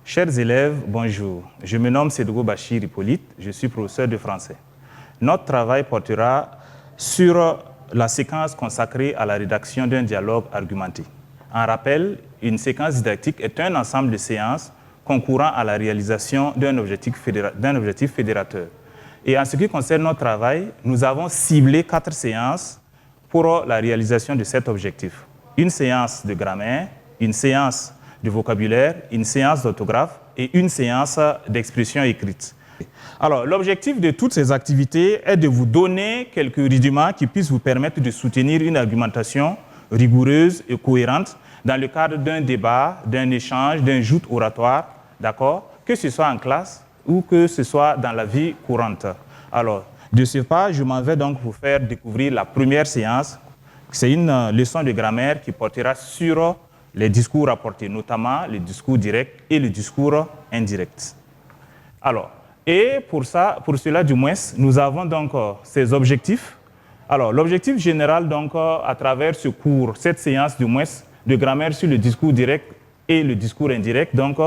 Chers élèves, bonjour. Je me nomme Sédougou Bachir Hippolyte, je suis professeur de français. Notre travail portera sur la séquence consacrée à la rédaction d'un dialogue argumenté. En rappel, une séquence didactique est un ensemble de séances concourant à la réalisation d'un objectif fédérateur. Et en ce qui concerne notre travail, nous avons ciblé 4 séances pour la réalisation de cet objectif. Une séance de grammaire, une séance de vocabulaire, une séance d'orthographe et une séance d'expression écrite. Alors, l'objectif de toutes ces activités est de vous donner quelques rudiments qui puissent vous permettre de soutenir une argumentation rigoureuse et cohérente dans le cadre d'un débat, d'un échange, d'un joute oratoire, d'accord, que ce soit en classe ou que ce soit dans la vie courante. Alors, de ce pas, je m'en vais donc vous faire découvrir la première séance. C'est une leçon de grammaire qui portera sur les discours rapportés, notamment le discours direct et le discours indirect. Alors, et pour cela du moins, nous avons donc ces objectifs. Alors, l'objectif général, donc, à travers ce cours, cette séance du moins de grammaire sur le discours direct et le discours indirect, donc,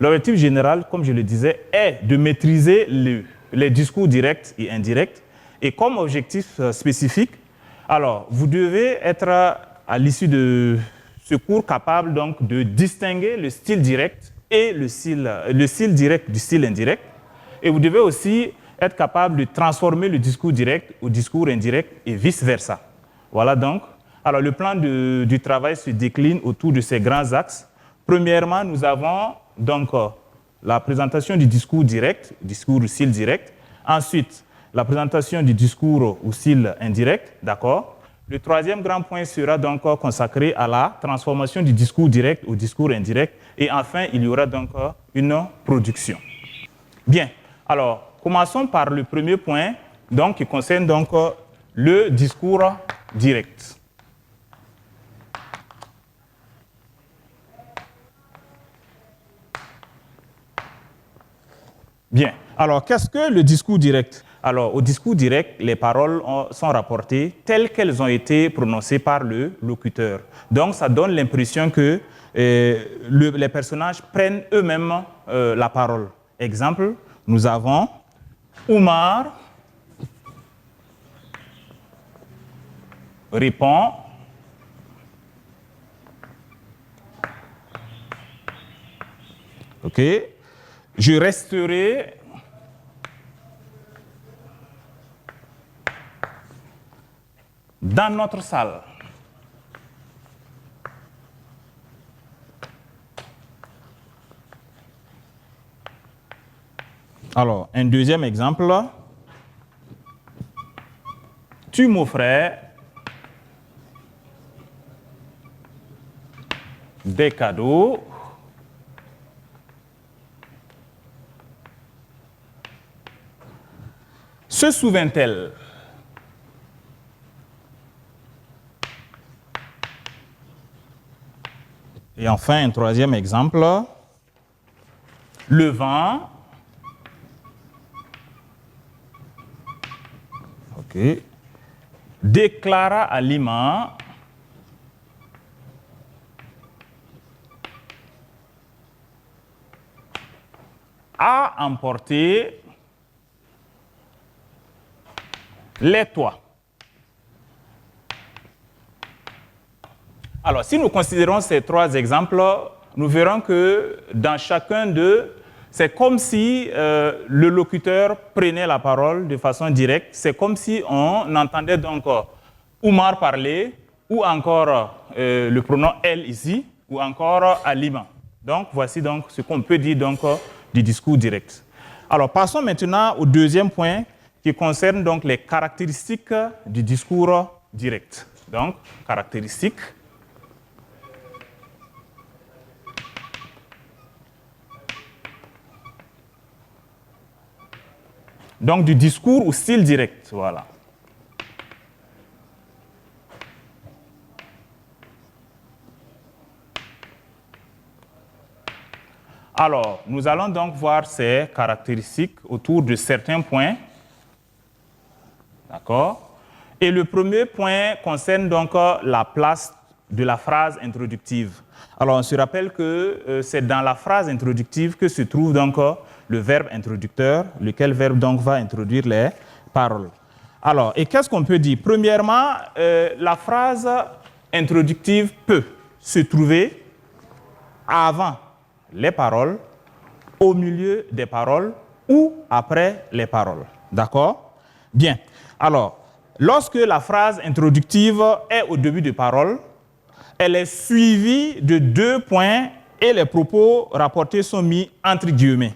l'objectif général, comme je le disais, est de maîtriser les discours directs et indirects. Et comme objectif spécifique, alors, vous devez être, à l'issue de ce cours, capable donc de distinguer le style direct et le style direct du style indirect. Et vous devez aussi être capable de transformer le discours direct au discours indirect et vice-versa. Voilà donc. Alors, le plan du travail se décline autour de ces grands axes. Premièrement, nous avons donc la présentation du discours direct, discours au style direct. Ensuite, la présentation du discours au style indirect, d'accord. Le troisième grand point sera donc consacré à la transformation du discours direct au discours indirect. Et enfin, il y aura donc une production. Bien, alors, commençons par le premier point, donc, qui concerne donc le discours direct. Bien, alors, qu'est-ce que le discours direct ? Alors, au discours direct, les paroles sont rapportées telles qu'elles ont été prononcées par le locuteur. Donc, ça donne l'impression que les personnages prennent eux-mêmes la parole. Exemple, nous avons Oumar répond OK, je resterai dans notre salle. Alors, un deuxième exemple. Tu m'offrais des cadeaux. Se souvient-elle? Et enfin, un troisième exemple. Le vent déclara à Lima a emporté les toits. Alors, si nous considérons ces 3 exemples, nous verrons que dans chacun d'eux, c'est comme si le locuteur prenait la parole de façon directe. C'est comme si on entendait donc Oumar parler, ou encore le pronom elle ici, ou encore Alima. Donc, voici donc ce qu'on peut dire donc, du discours direct. Alors, passons maintenant au deuxième point qui concerne donc les caractéristiques du discours direct. Donc, caractéristiques. Donc, du discours au style direct, voilà. Alors, nous allons donc voir ces caractéristiques autour de certains points. D'accord? Et le premier point concerne donc la place de la phrase introductive. Alors, on se rappelle que c'est dans la phrase introductive que se trouve donc le verbe introducteur, lequel verbe donc va introduire les paroles. Alors, et qu'est-ce qu'on peut dire? Premièrement, la phrase introductive peut se trouver avant les paroles, au milieu des paroles ou après les paroles. D'accord? Bien. Alors, lorsque la phrase introductive est au début de parole, elle est suivie de 2 points et les propos rapportés sont mis entre guillemets.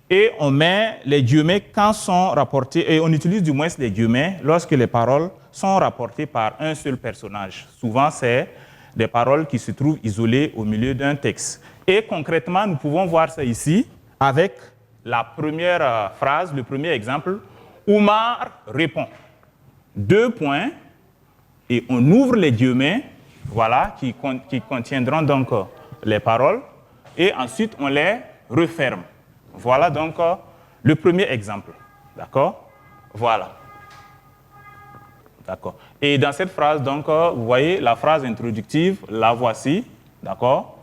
Et on met les guillemets quand sont rapportés, et on utilise du moins les guillemets lorsque les paroles sont rapportées par un seul personnage. Souvent, c'est des paroles qui se trouvent isolées au milieu d'un texte. Et concrètement, nous pouvons voir ça ici avec la première phrase, le premier exemple. Oumar répond. 2 points, et on ouvre les guillemets, voilà, qui contiendront donc les paroles, et ensuite on les referme. Voilà donc le premier exemple. D'accord? Voilà. D'accord. Et dans cette phrase, donc, vous voyez la phrase introductive, la voici. D'accord?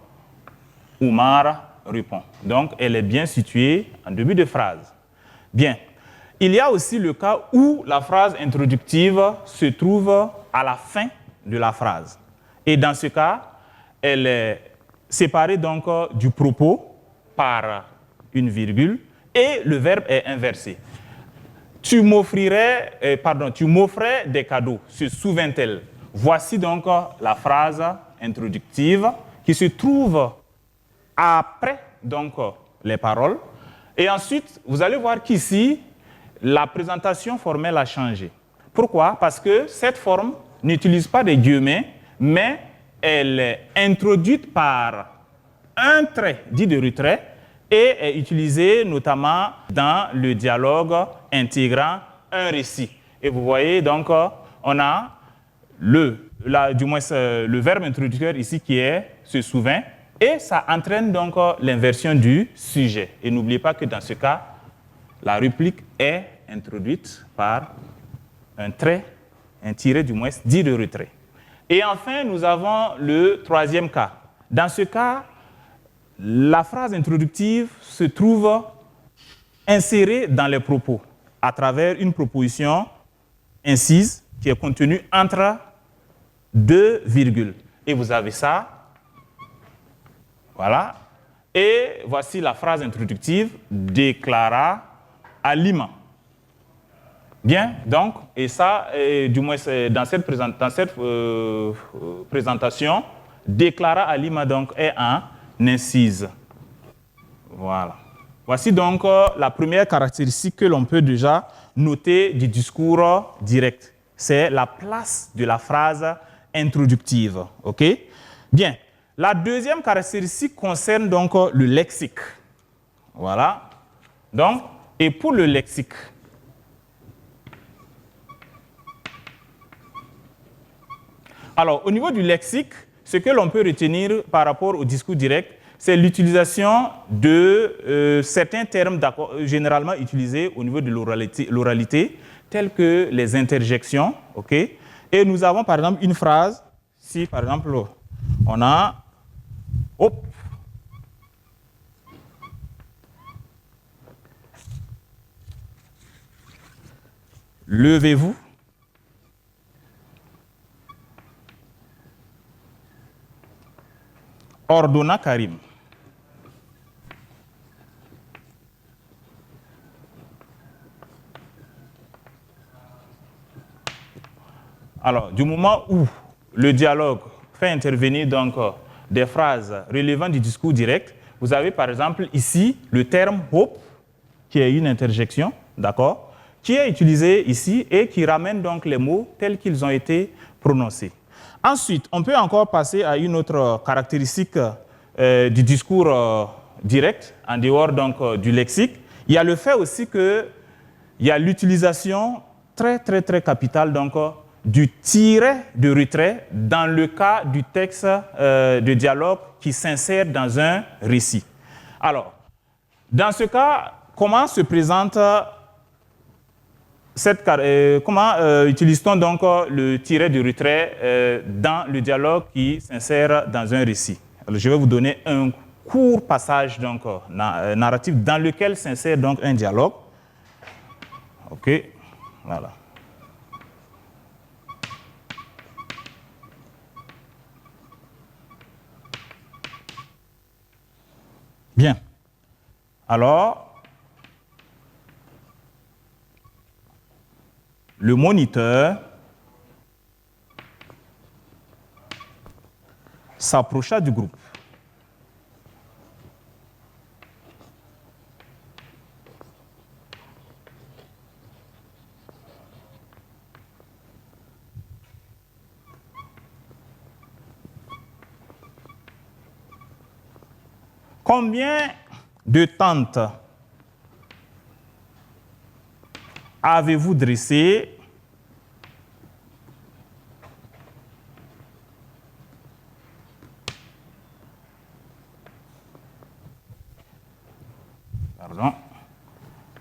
Oumar répond. Donc, elle est bien située en début de phrase. Bien. Il y a aussi le cas où la phrase introductive se trouve à la fin de la phrase. Et dans ce cas, elle est séparée donc du propos par une virgule et le verbe est inversé. Tu m'offrais des cadeaux, se souvient-elle. Voici donc la phrase introductive qui se trouve après donc les paroles. Et ensuite, vous allez voir qu'ici, la présentation formelle a changé. Pourquoi? Parce que cette forme n'utilise pas des guillemets, mais elle est introduite par un trait dit de retrait et est utilisée notamment dans le dialogue intégrant un récit. Et vous voyez donc, on a le verbe introducteur ici qui est « se souvient » et ça entraîne donc l'inversion du sujet. Et n'oubliez pas que dans ce cas, la réplique est introduite par un trait, un tiret du moins dit de retrait. Et enfin, nous avons le troisième cas. Dans ce cas, la phrase introductive se trouve insérée dans les propos à travers une proposition incise qui est contenue entre 2 virgules. Et vous avez ça. Voilà. Et voici la phrase introductive déclara Alima. Bien, donc, et ça, du moins dans cette présentation, déclara Alima donc est en incise. Voilà. Voici donc la première caractéristique que l'on peut déjà noter du discours direct. C'est la place de la phrase introductive. OK? Bien. La deuxième caractéristique concerne donc le lexique. Voilà. Donc, et pour le lexique, alors, au niveau du lexique, ce que l'on peut retenir par rapport au discours direct, c'est l'utilisation de certains termes généralement utilisés au niveau de l'oralité, tels que les interjections. Okay? Et nous avons par exemple une phrase, si par exemple on a hop, levez-vous. Ordonna Karim. Alors, du moment où le dialogue fait intervenir donc des phrases relevant du discours direct, vous avez par exemple ici le terme hope, qui est une interjection, d'accord, qui est utilisé ici et qui ramène donc les mots tels qu'ils ont été prononcés. Ensuite, on peut encore passer à une autre caractéristique du discours direct, en dehors donc du lexique. Il y a le fait aussi qu'il y a l'utilisation très capitale donc, du tiret de retrait dans le cas du texte de dialogue qui s'insère dans un récit. Alors, dans ce cas, comment se présente comment utilise-t-on donc le tiret de retrait dans le dialogue qui s'insère dans un récit? Alors, je vais vous donner un court passage donc, narratif dans lequel s'insère donc un dialogue. OK, voilà. Bien. Alors, le moniteur s'approcha du groupe. Combien de tentes avez-vous dressées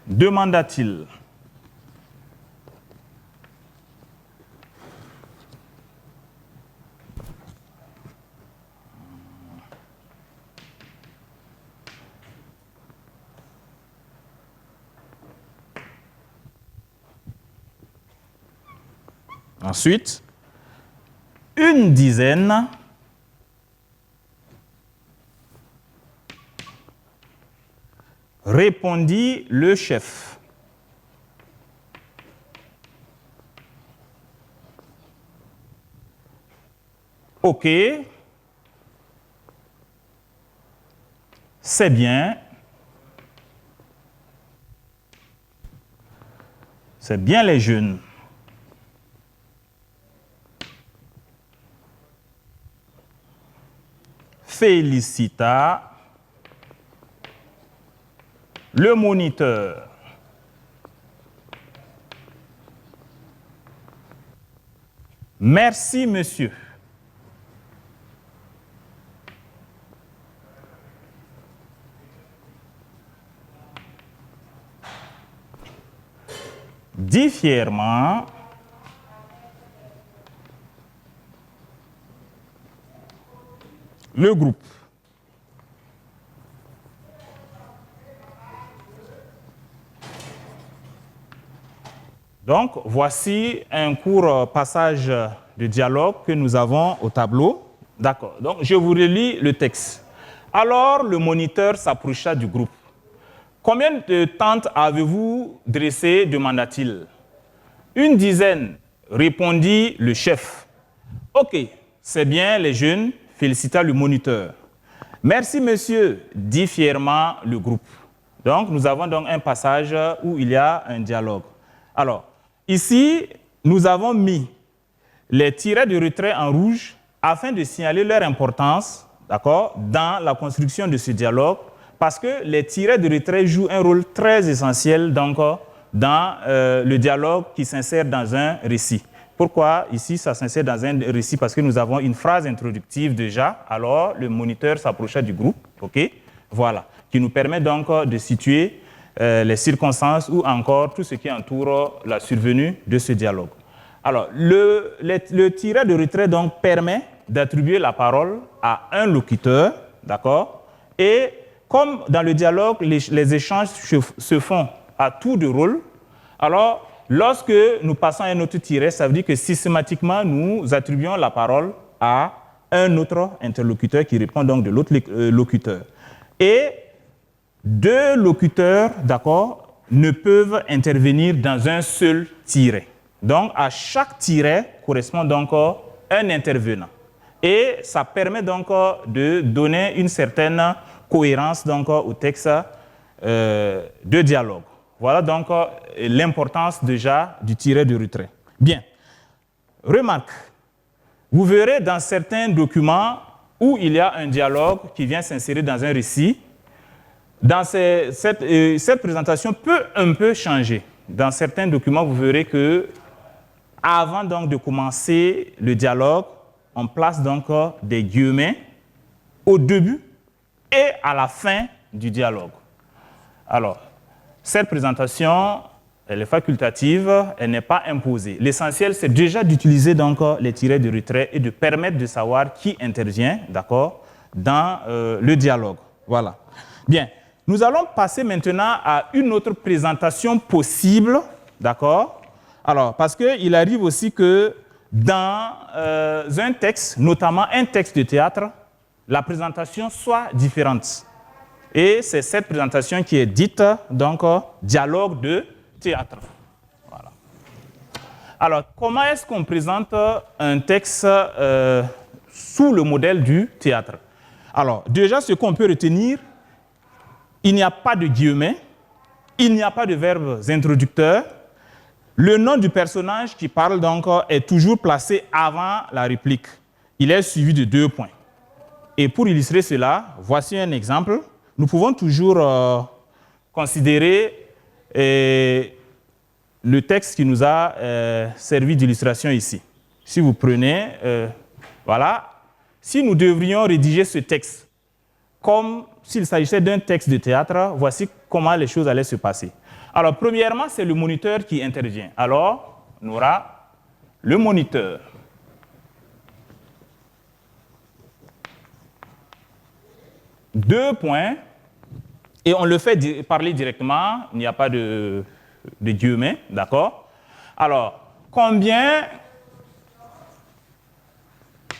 demanda-t-il. Ensuite, une dizaine répondit le chef. OK, c'est bien. C'est bien les jeunes. Félicita le moniteur. Merci, monsieur. Dit fièrement le groupe. Donc, voici un court passage de dialogue que nous avons au tableau. D'accord. Donc, je vous relis le texte. Alors, le moniteur s'approcha du groupe. Combien de tentes avez-vous dressées demanda-t-il. Une dizaine, répondit le chef. OK, c'est bien les jeunes, félicita le moniteur. Merci, monsieur, dit fièrement le groupe. Donc, nous avons donc un passage où il y a un dialogue. Alors, ici, nous avons mis les tirets de retrait en rouge afin de signaler leur importance, d'accord, dans la construction de ce dialogue, parce que les tirets de retrait jouent un rôle très essentiel donc, dans le dialogue qui s'insère dans un récit. Pourquoi ici ça s'insère dans un récit? Parce que nous avons une phrase introductive déjà, alors le moniteur s'approcha du groupe, ok, voilà, qui nous permet donc de situer les circonstances ou encore tout ce qui entoure la survenue de ce dialogue. Alors, le tiret de retrait donc permet d'attribuer la parole à un locuteur, d'accord, et comme dans le dialogue, les échanges se font à tour de rôle, alors lorsque nous passons à un autre tiret, ça veut dire que systématiquement, nous attribuons la parole à un autre interlocuteur qui répond donc de l'autre locuteur. Et deux locuteurs, d'accord, ne peuvent intervenir dans un seul tiret. Donc, à chaque tiret correspond donc un intervenant. Et ça permet donc de donner une certaine cohérence donc, au texte de dialogue. Voilà donc l'importance déjà du tiret de retrait. Bien. Remarque, vous verrez dans certains documents où il y a un dialogue qui vient s'insérer dans un récit, dans cette présentation peut un peu changer. Dans certains documents, vous verrez que avant donc de commencer le dialogue, on place donc des guillemets au début et à la fin du dialogue. Alors, cette présentation elle est facultative, elle n'est pas imposée. L'essentiel, c'est déjà d'utiliser donc les tirets de retrait et de permettre de savoir qui intervient, d'accord, dans le dialogue. Voilà. Bien. Nous allons passer maintenant à une autre présentation possible, d'accord? Alors, parce qu'il arrive aussi que dans un texte, notamment un texte de théâtre, la présentation soit différente. Et c'est cette présentation qui est dite, donc, dialogue de théâtre. Voilà. Alors, comment est-ce qu'on présente un texte sous le modèle du théâtre? Alors, déjà, ce qu'on peut retenir, il n'y a pas de guillemets, il n'y a pas de verbes introducteurs. Le nom du personnage qui parle donc est toujours placé avant la réplique. Il est suivi de 2 points. Et pour illustrer cela, voici un exemple. Nous pouvons toujours considérer le texte qui nous a servi d'illustration ici. Si vous prenez, voilà, si nous devrions rédiger ce texte comme s'il s'agissait d'un texte de théâtre, voici comment les choses allaient se passer. Alors, premièrement, c'est le moniteur qui intervient. Alors, on aura le moniteur. Deux points, et on le fait parler directement, il n'y a pas de guillemets, d'accord? Alors, combien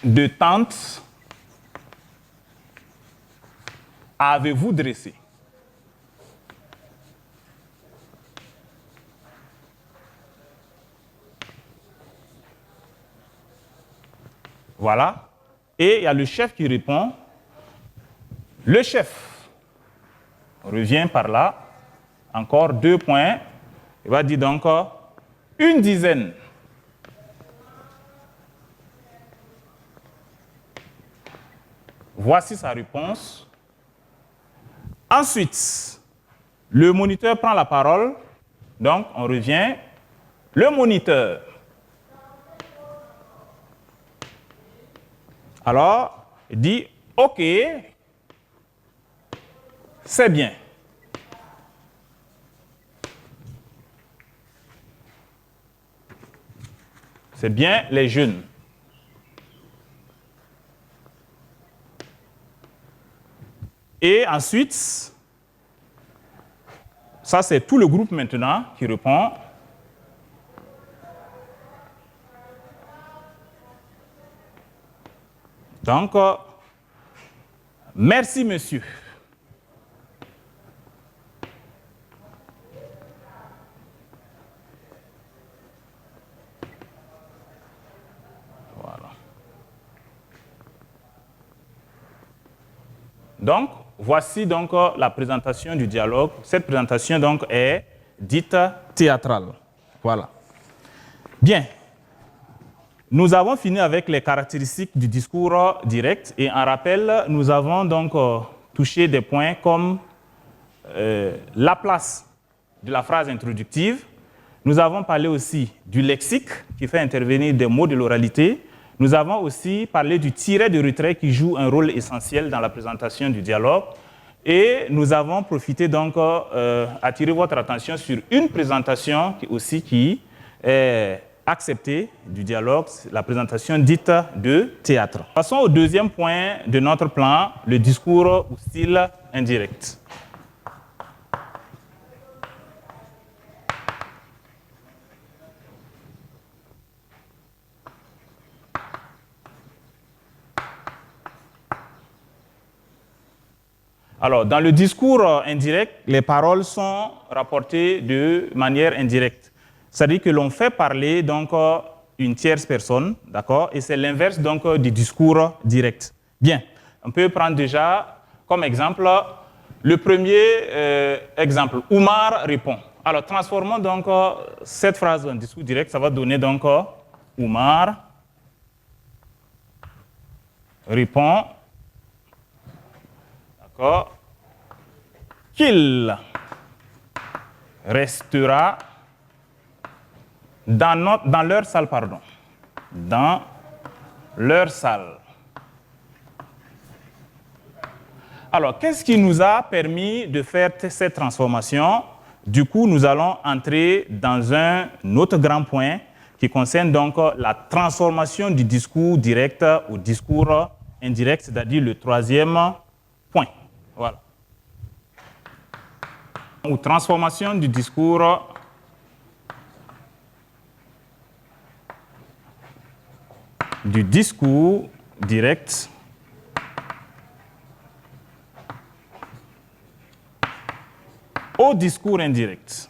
de tentes avez-vous dressé? Voilà. Et il y a le chef qui répond. Le chef revient par là. Encore 2 points. Il va dire donc une dizaine. Voici sa réponse. Ensuite, le moniteur prend la parole. Donc, on revient. Le moniteur. Alors, il dit, OK, c'est bien. C'est bien les jeunes. Et ensuite, ça c'est tout le groupe maintenant qui répond. Donc, merci monsieur. Voilà. Donc, voici donc la présentation du dialogue. Cette présentation donc est dite théâtrale. Voilà. Bien. Nous avons fini avec les caractéristiques du discours direct et en rappel, nous avons donc touché des points comme la place de la phrase introductive. Nous avons parlé aussi du lexique qui fait intervenir des mots de l'oralité. Nous avons aussi parlé du tiret de retrait qui joue un rôle essentiel dans la présentation du dialogue. Et nous avons profité donc attirer votre attention sur une présentation qui est acceptée du dialogue, la présentation dite de théâtre. Passons au deuxième point de notre plan, le discours ou style indirect. Alors, dans le discours indirect, les paroles sont rapportées de manière indirecte. C'est-à-dire que l'on fait parler donc une tierce personne, d'accord, et c'est l'inverse donc du discours direct. Bien, on peut prendre déjà comme exemple le premier exemple. Oumar répond. Alors, transformons donc cette phrase en discours direct, ça va donner donc Oumar répond. Qu'il restera dans leur salle, pardon. Dans leur salle. Alors, qu'est-ce qui nous a permis de faire cette transformation? Du coup, nous allons entrer dans un autre grand point qui concerne donc la transformation du discours direct au discours indirect, c'est-à-dire le troisième point. Voilà. Ou transformation du discours direct au discours indirect.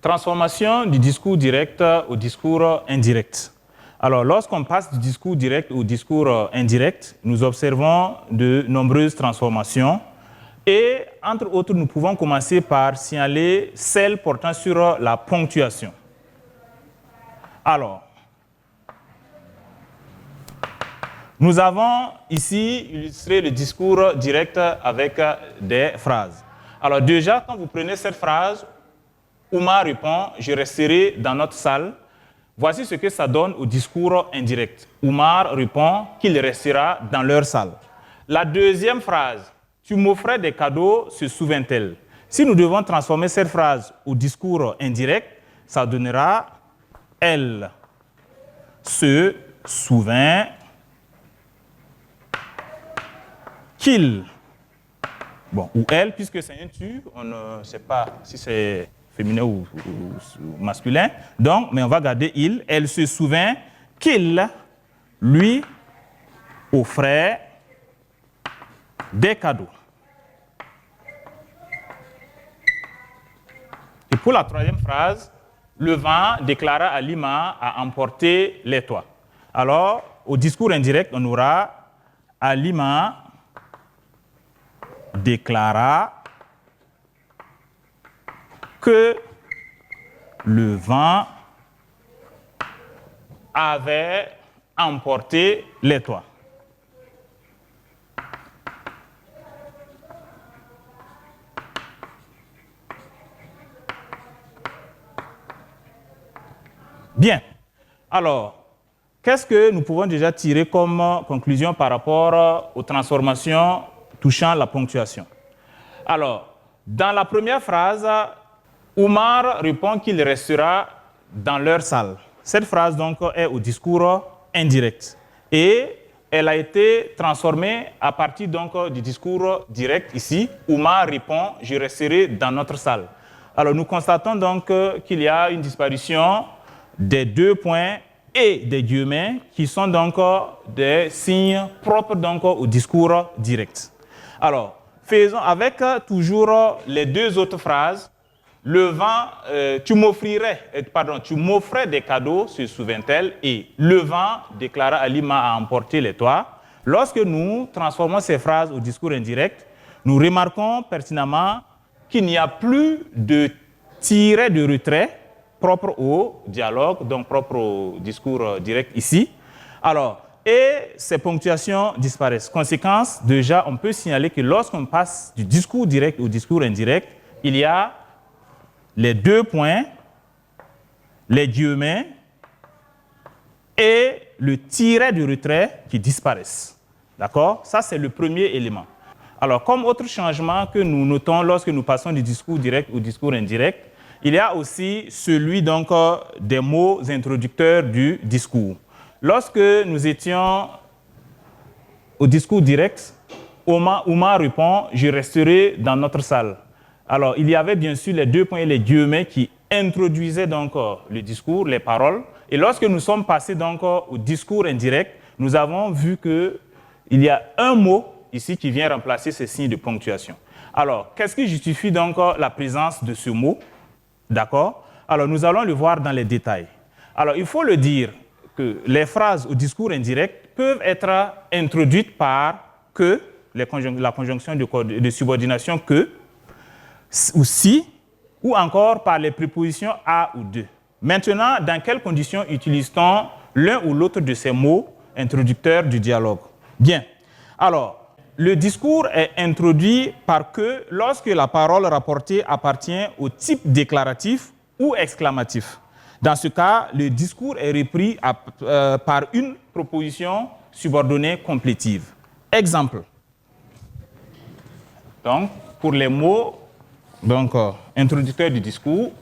Transformation du discours direct au discours indirect. Alors, lorsqu'on passe du discours direct au discours indirect, nous observons de nombreuses transformations. Et, entre autres, nous pouvons commencer par signaler celle portant sur la ponctuation. Alors, nous avons ici illustré le discours direct avec des phrases. Alors déjà, quand vous prenez cette phrase, Oumar répond « Je resterai dans notre salle ». Voici ce que ça donne au discours indirect. Oumar répond qu'il restera dans leur salle. La deuxième phrase, « Tu m'offrais des cadeaux, se souvient-elle » Si nous devons transformer cette phrase au discours indirect, ça donnera « Elle se souvint qu'il ». Bon, ou elle, puisque c'est un tu, on ne sait pas si c'est féminin ou masculin. Donc, mais on va garder il. Elle se souvint qu'il lui offrait des cadeaux. Et pour la troisième phrase, le vent déclara à Alima à emporter les toits. Alors, au discours indirect, on aura Alima déclara que le vent avait emporté les toits. Bien. Alors, qu'est-ce que nous pouvons déjà tirer comme conclusion par rapport aux transformations touchant la ponctuation? Alors, dans la première phrase, Oumar répond qu'il restera dans leur salle. Cette phrase donc est au discours indirect et elle a été transformée à partir donc du discours direct ici. Oumar répond « Je resterai dans notre salle ». Alors nous constatons donc qu'il y a une disparition des deux points et des guillemets qui sont donc des signes propres donc au discours direct. Alors, faisons avec toujours les deux autres phrases. Le vent, tu m'offrais des cadeaux, se souvient-elle, et le vent déclara Alima à emporter les toits. Lorsque nous transformons ces phrases au discours indirect, nous remarquons pertinemment qu'il n'y a plus de tiret de retrait propre au dialogue, donc propre au discours direct ici. Alors, et ces ponctuations disparaissent. Conséquence, déjà, on peut signaler que lorsqu'on passe du discours direct au discours indirect, il y a les deux points, les guillemets et le tiret de retrait qui disparaissent. D'accord? Ça, c'est le premier élément. Alors, comme autre changement que nous notons lorsque nous passons du discours direct au discours indirect, il y a aussi celui donc des mots introducteurs du discours. Lorsque nous étions au discours direct, Oumar répond « Je resterai dans notre salle ». Alors, il y avait bien sûr les deux points et les guillemets qui introduisaient donc le discours, les paroles. Et lorsque nous sommes passés donc au discours indirect, nous avons vu qu'il y a un mot ici qui vient remplacer ces signes de ponctuation. Alors, qu'est-ce qui justifie donc la présence de ce mot? D'accord? Alors, nous allons le voir dans les détails. Alors, il faut le dire que les phrases au discours indirect peuvent être introduites par que, la conjonction de subordination que, ou si, ou encore par les prépositions à ou de. Maintenant, dans quelles conditions utilise-t-on l'un ou l'autre de ces mots introducteurs du dialogue? Bien. Alors, le discours est introduit par que lorsque la parole rapportée appartient au type déclaratif ou exclamatif. Dans ce cas, le discours est repris par une proposition subordonnée complétive. Exemple. Donc, pour les mots introducteurs du discours,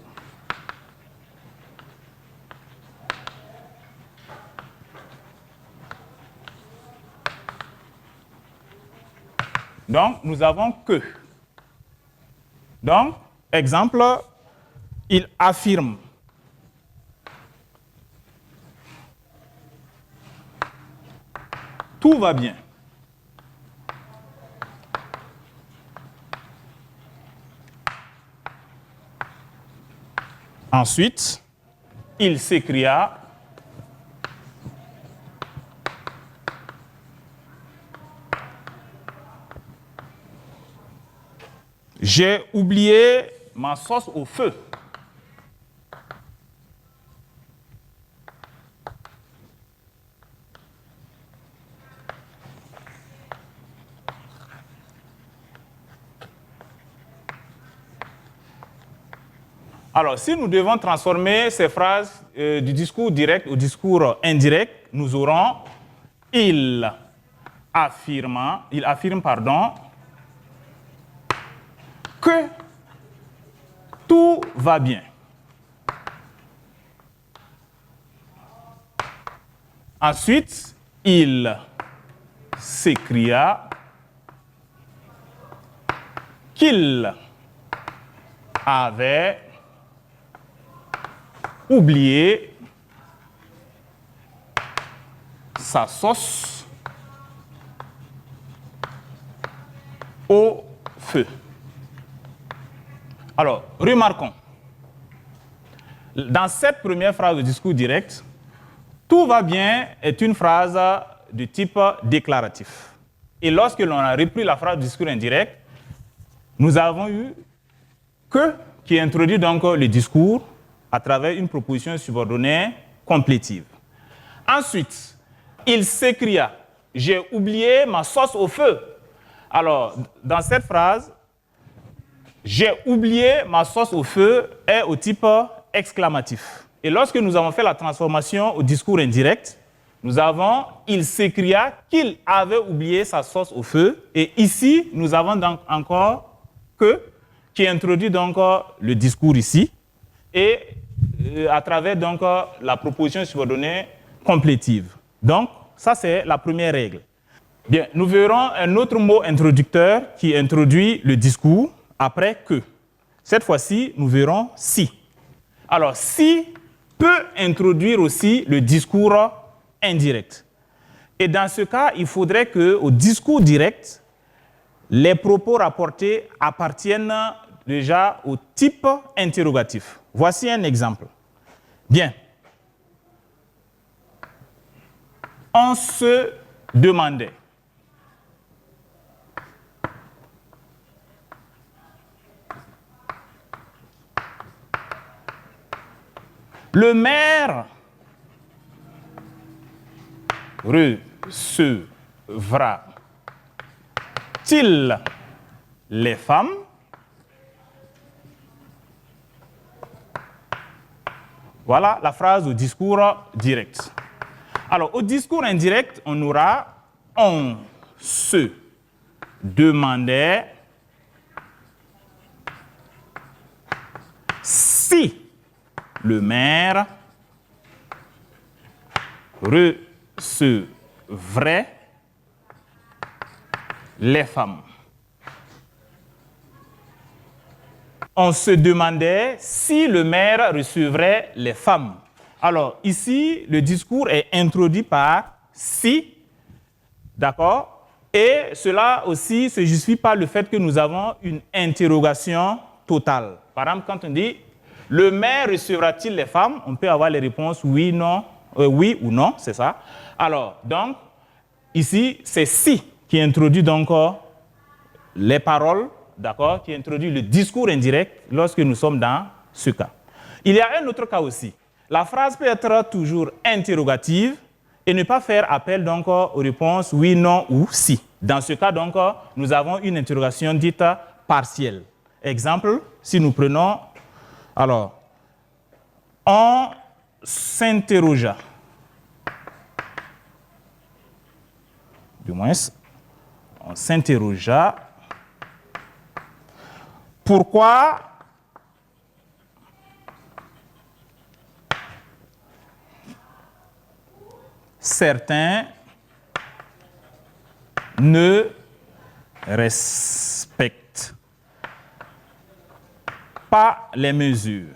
donc, nous avons que. Donc, exemple, il affirme. Tout va bien. Ensuite, il s'écria. J'ai oublié ma sauce au feu. Alors, si nous devons transformer ces phrases du discours direct au discours indirect, nous aurons il affirme, que tout va bien. Ensuite, il s'écria qu'il avait oublié sa sauce au feu. Alors, remarquons, dans cette première phrase de discours direct, tout va bien est une phrase de type déclaratif. Et lorsque l'on a repris la phrase de discours indirect, nous avons eu que qui introduit donc le discours à travers une proposition subordonnée complétive. Ensuite, il s'écria, j'ai oublié ma sauce au feu. Alors, dans cette phrase, j'ai oublié ma sauce au feu est au type exclamatif. Et lorsque nous avons fait la transformation au discours indirect, nous avons il s'écria qu'il avait oublié sa sauce au feu. Et ici, nous avons donc encore que qui introduit donc le discours ici et à travers donc la proposition subordonnée complétive. Donc, ça c'est la première règle. Bien, nous verrons un autre mot introducteur qui introduit le discours après que. Cette fois-ci, nous verrons si. Alors, si peut introduire aussi le discours indirect. Et dans ce cas, il faudrait qu'au discours direct, les propos rapportés appartiennent déjà au type interrogatif. Voici un exemple. Bien. On se demandait. Le maire recevra-t-il les femmes? Voilà la phrase au discours direct. Alors, au discours indirect, on aura « on se demandait si le maire recevrait les femmes. » On se demandait si le maire recevrait les femmes. Alors, ici, le discours est introduit par « si », d'accord? Et cela aussi se justifie par le fait que nous avons une interrogation totale. Par exemple, quand on dit « le maire recevra-t-il les femmes ?» on peut avoir les réponses « oui, non, oui ou non », c'est ça. Alors, donc, ici, c'est « si » qui introduit donc les paroles, d'accord, qui introduit le discours indirect lorsque nous sommes dans ce cas. Il y a un autre cas aussi. La phrase peut être toujours interrogative et ne pas faire appel donc aux réponses oui, non ou si. Dans ce cas, donc, nous avons une interrogation dite partielle. Exemple, si nous prenons, alors, on s'interrogea. du moins, on s'interrogea pourquoi certains ne respectent pas les mesures.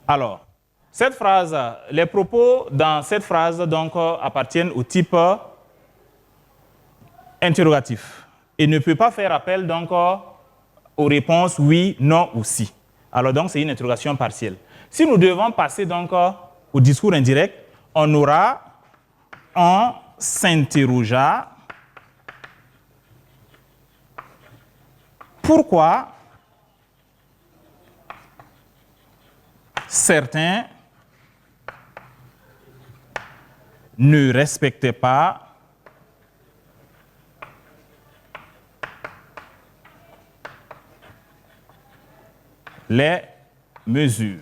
Alors, cette phrase, les propos dans cette phrase donc, appartiennent au type interrogatif et ne peut pas faire appel donc, aux réponses oui, non ou si. Alors donc, c'est une interrogation partielle. Si nous devons passer donc au discours indirect, on aura on s'interrogea pourquoi certains ne respectaient pas les mesures.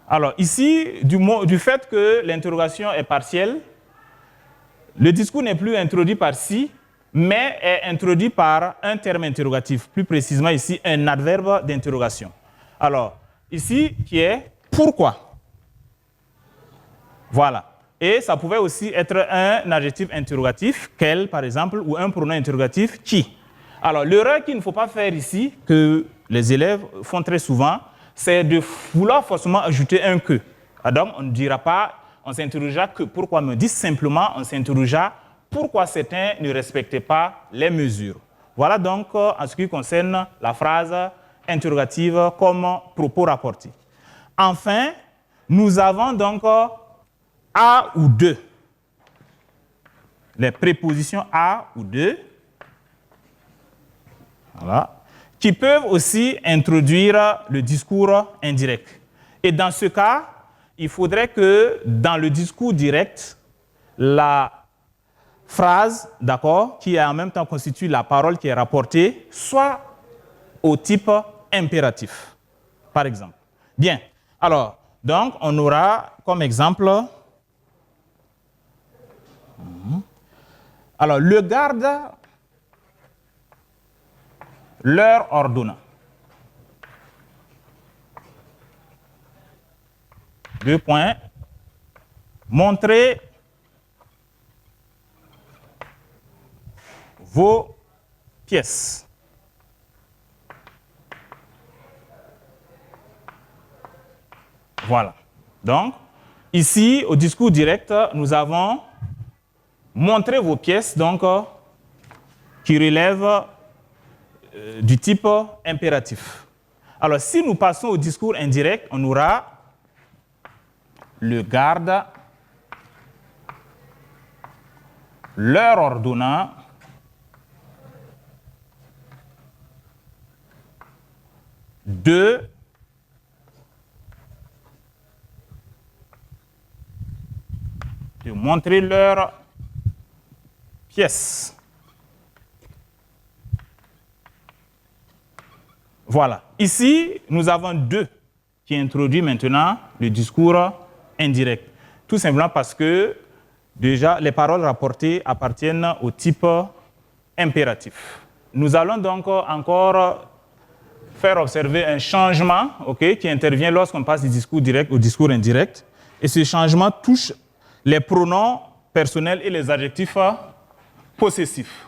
Alors ici, du fait que l'interrogation est partielle, le discours n'est plus introduit par si, mais est introduit par un terme interrogatif, plus précisément ici un adverbe d'interrogation. Alors ici, qui est pourquoi. Voilà. Et ça pouvait aussi être un adjectif interrogatif, quel par exemple, ou un pronom interrogatif, qui. Alors l'erreur qu'il ne faut pas faire ici, que les élèves font très souvent, c'est de vouloir forcément ajouter un que. Donc on ne dira pas, on s'interrogea que pourquoi, me dit simplement, on s'interrogea pourquoi certains ne respectaient pas les mesures. Voilà donc en ce qui concerne la phrase interrogative comme propos rapporté. Enfin, nous avons donc à ou de. Les prépositions à ou de, voilà, qui peuvent aussi introduire le discours indirect. Et dans ce cas, il faudrait que dans le discours direct, la phrase, d'accord, qui en même temps constitue la parole qui est rapportée, soit au type impératif, par exemple. Bien, alors, donc, on aura comme exemple, alors, le garde leur ordonna. Deux points. Montrez vos pièces. Voilà. Donc, ici, au discours direct, nous avons montré vos pièces, donc, qui relèvent du type impératif. Alors, si nous passons au discours indirect, on aura le garde leur ordonna de montrer leurs pièces. Voilà. Ici, nous avons deux qui introduisent maintenant le discours indirect. Tout simplement parce que, déjà, les paroles rapportées appartiennent au type impératif. Nous allons donc encore faire observer un changement, okay, qui intervient lorsqu'on passe du discours direct au discours indirect. Et ce changement touche les pronoms personnels et les adjectifs possessifs.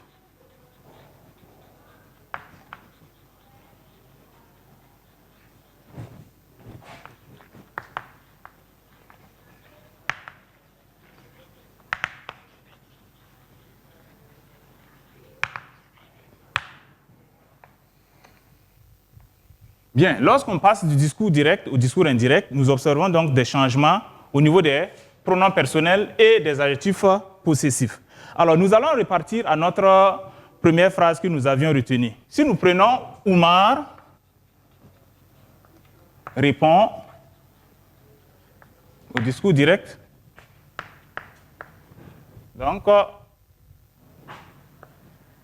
Bien, lorsqu'on passe du discours direct au discours indirect, nous observons donc des changements au niveau des pronoms personnels et des adjectifs possessifs. Alors, nous allons repartir à notre première phrase que nous avions retenue. Si nous prenons Oumar répond au discours direct, donc,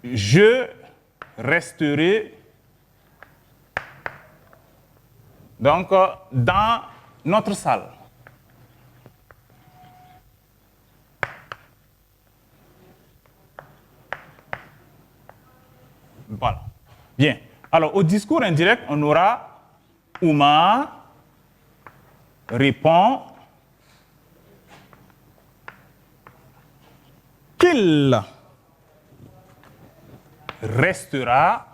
je resterai Donc, dans notre salle. Voilà. Bien. Alors, au discours indirect, on aura Oumar répond qu'il restera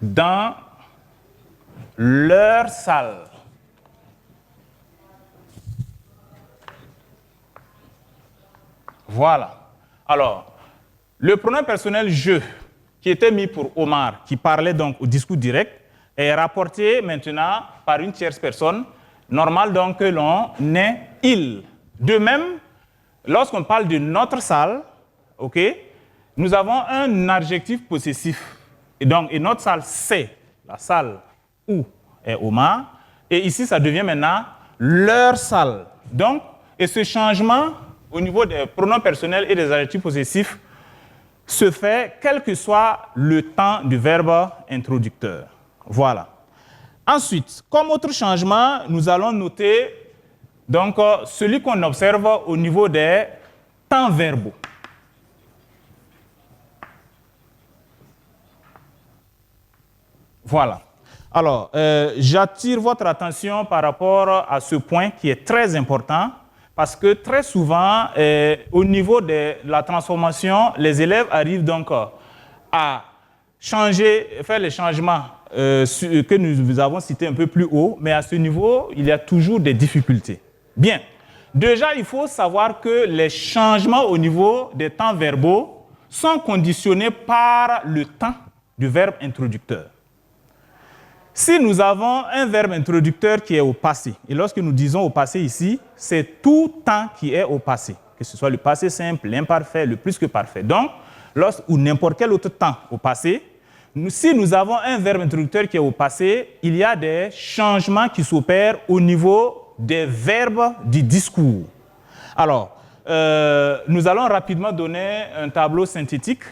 dans leur salle. Voilà. Alors, le pronom personnel « je » qui était mis pour Omar, qui parlait donc au discours direct, est rapporté maintenant par une tierce personne. Normal donc que l'on ait « il ». De même, lorsqu'on parle de notre salle, nous avons un adjectif possessif. Et donc, notre salle, c'est la salle où est Omar. Et ici, ça devient maintenant leur salle. Donc, et ce changement au niveau des pronoms personnels et des adjectifs possessifs se fait quel que soit le temps du verbe introducteur. Voilà. Ensuite, comme autre changement, nous allons noter donc, celui qu'on observe au niveau des temps verbaux. Voilà. Alors, j'attire votre attention par rapport à ce point qui est très important parce que très souvent, au niveau de la transformation, les élèves arrivent donc à changer, faire les changements que nous avons cités un peu plus haut, mais à ce niveau, il y a toujours des difficultés. Bien. Déjà, il faut savoir que les changements au niveau des temps verbaux sont conditionnés par le temps du verbe introducteur. Si nous avons un verbe introducteur qui est au passé, et lorsque nous disons au passé ici, c'est tout temps qui est au passé, que ce soit le passé simple, l'imparfait, le plus que parfait. Donc, ou n'importe quel autre temps au passé, si nous avons un verbe introducteur qui est au passé, il y a des changements qui s'opèrent au niveau des verbes du discours. Alors, nous allons rapidement donner un tableau synthétique,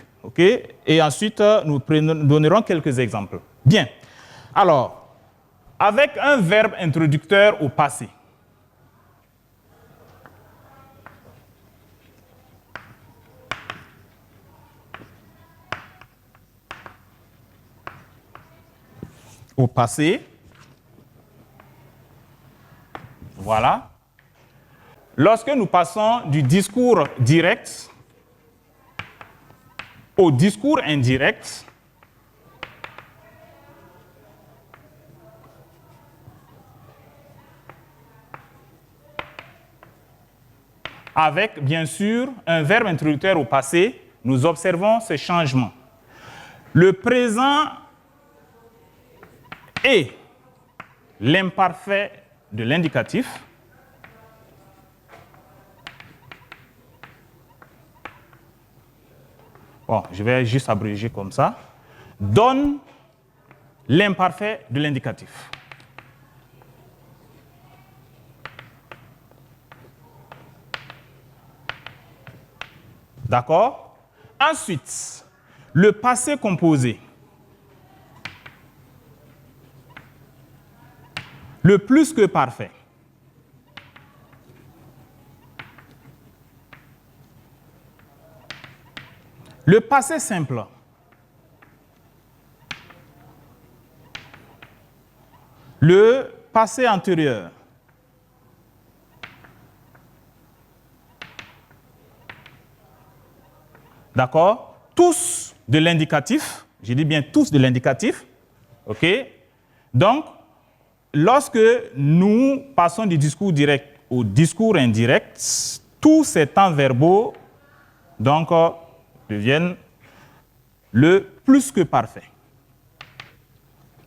et ensuite nous donnerons quelques exemples. Bien. Alors, avec un verbe introducteur au passé, voilà. Lorsque nous passons du discours direct au discours indirect, avec, bien sûr, un verbe introducteur au passé, nous observons ce changement. Le présent et l'imparfait de l'indicatif bon, je vais juste abréger comme ça, donne l'imparfait de l'indicatif. D'accord? Ensuite, le passé composé. Le plus que parfait. Le passé simple. Le passé antérieur. D'accord? Tous de l'indicatif. Je dis bien tous de l'indicatif. OK? Donc, lorsque nous passons du discours direct au discours indirect, tous ces temps verbaux donc, deviennent le plus que parfait.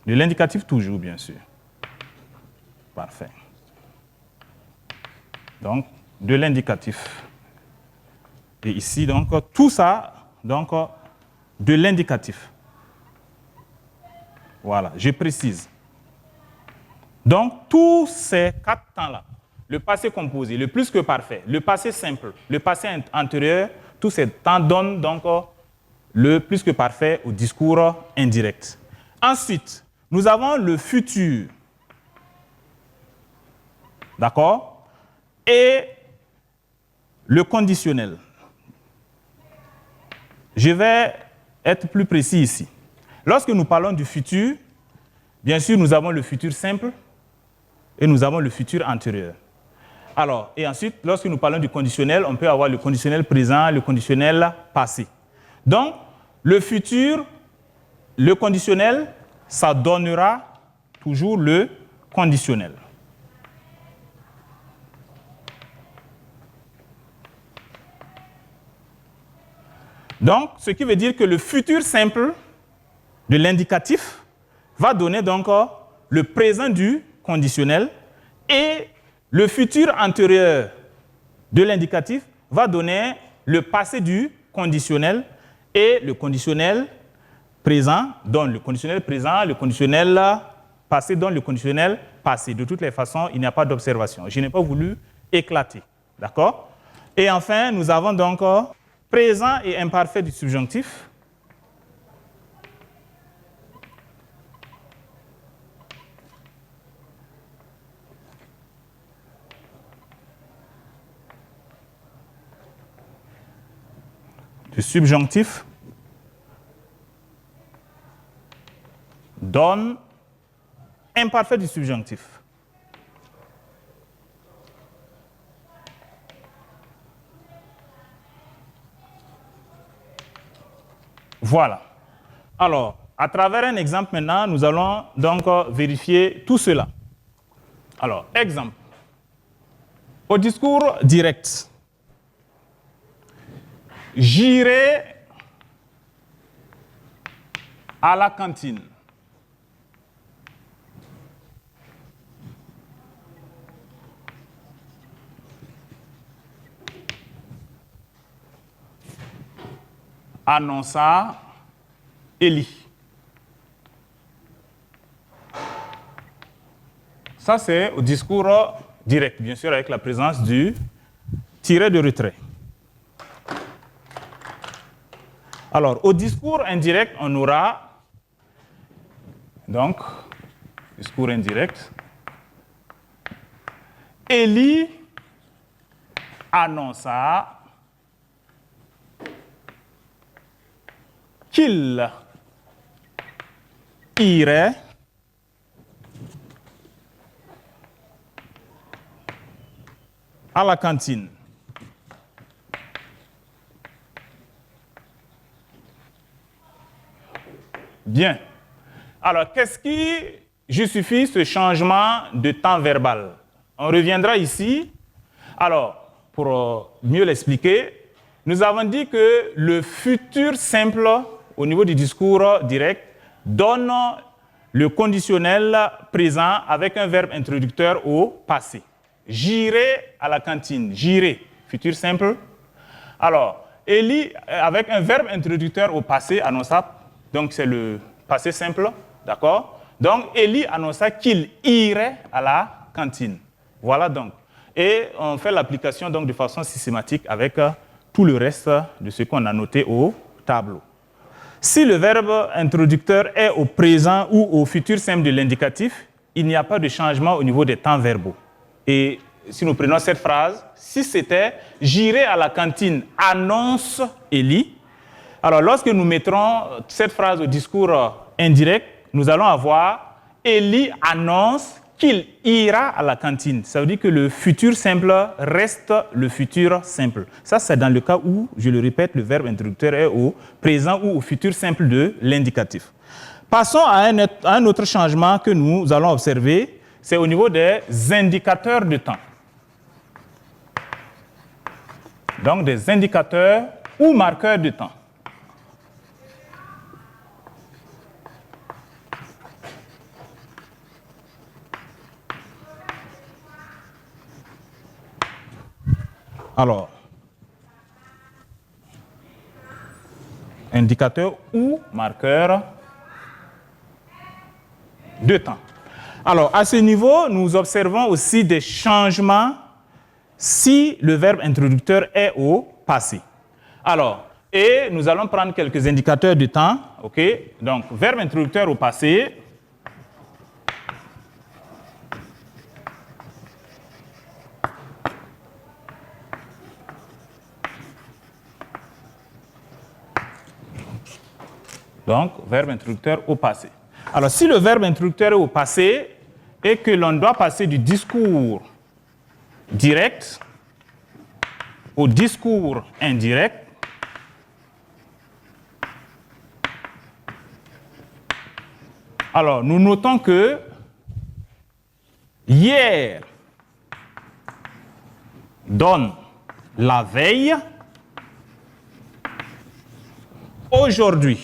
De l'indicatif toujours, bien sûr. Parfait. Donc, de l'indicatif. Et ici, donc, tout ça, donc, de l'indicatif. Voilà, je précise. Donc, tous ces quatre temps-là, le passé composé, le plus que parfait, le passé simple, le passé antérieur, tous ces temps donnent donc le plus que parfait au discours indirect. Ensuite, nous avons le futur. D'accord? Et le conditionnel. Je vais être plus précis ici. Lorsque nous parlons du futur, bien sûr, nous avons le futur simple et nous avons le futur antérieur. Alors, et ensuite, lorsque nous parlons du conditionnel, on peut avoir le conditionnel présent, le conditionnel passé. Donc, le futur, le conditionnel, ça donnera toujours le conditionnel. Donc, ce qui veut dire que le futur simple de l'indicatif va donner donc le présent du conditionnel et le futur antérieur de l'indicatif va donner le passé du conditionnel et le conditionnel présent donne le conditionnel présent, le conditionnel passé donne le conditionnel passé. De toutes les façons, il n'y a pas d'observation. Je n'ai pas voulu éclater. D'accord? Et enfin, nous avons donc présent et imparfait du subjonctif. Du subjonctif donne imparfait du subjonctif. Voilà. Alors, à travers un exemple maintenant, nous allons donc vérifier tout cela. Alors, exemple. Au discours direct, j'irai à la cantine. Annonça Élie. Ça, c'est au discours direct, bien sûr, avec la présence du tiret de retrait. Alors, au discours indirect, on aura, donc, discours indirect, Élie annonça qu'il irait à la cantine. Bien. Alors, qu'est-ce qui justifie ce changement de temps verbal? On reviendra ici. Alors, pour mieux l'expliquer, nous avons dit que le futur simple, au niveau du discours direct, donne le conditionnel présent avec un verbe introducteur au passé. J'irai à la cantine. J'irai, futur simple. Alors, Élie, avec un verbe introducteur au passé, annonça, donc c'est le passé simple, d'accord? Donc, Élie annonça qu'il irait à la cantine. Voilà donc. Et on fait l'application donc de façon systématique avec tout le reste de ce qu'on a noté au tableau. Si le verbe introducteur est au présent ou au futur simple de l'indicatif, il n'y a pas de changement au niveau des temps verbaux. Et si nous prenons cette phrase, si c'était « j'irai à la cantine, annonce Élie », alors lorsque nous mettrons cette phrase au discours indirect, nous allons avoir « Élie annonce qu'il ira à la cantine ». Ça veut dire que le futur simple reste le futur simple. Ça, c'est dans le cas où, je le répète, le verbe introducteur est au présent ou au futur simple de l'indicatif. Passons à un autre changement que nous allons observer, c'est au niveau des indicateurs de temps. Donc, des indicateurs ou marqueurs de temps. Alors, indicateur ou marqueur de temps. Alors, à ce niveau, nous observons aussi des changements si le verbe introducteur est au passé. Alors, Et nous allons prendre quelques indicateurs de temps. OK? Donc, verbe introducteur au passé. Donc, verbe introducteur au passé. Alors, si le verbe introducteur est au passé et que l'on doit passer du discours direct au discours indirect, alors nous notons que hier donne la veille, aujourd'hui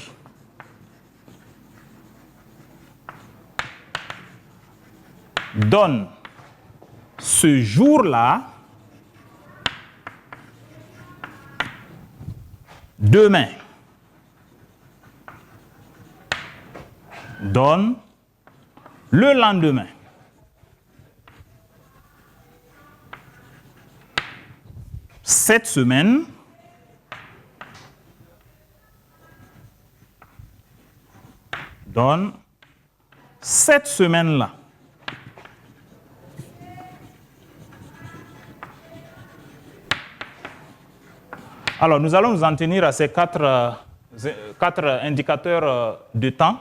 donne ce jour-là, demain donne le lendemain. Cette semaine donne cette semaine-là. Alors, nous allons nous en tenir à ces quatre indicateurs de temps.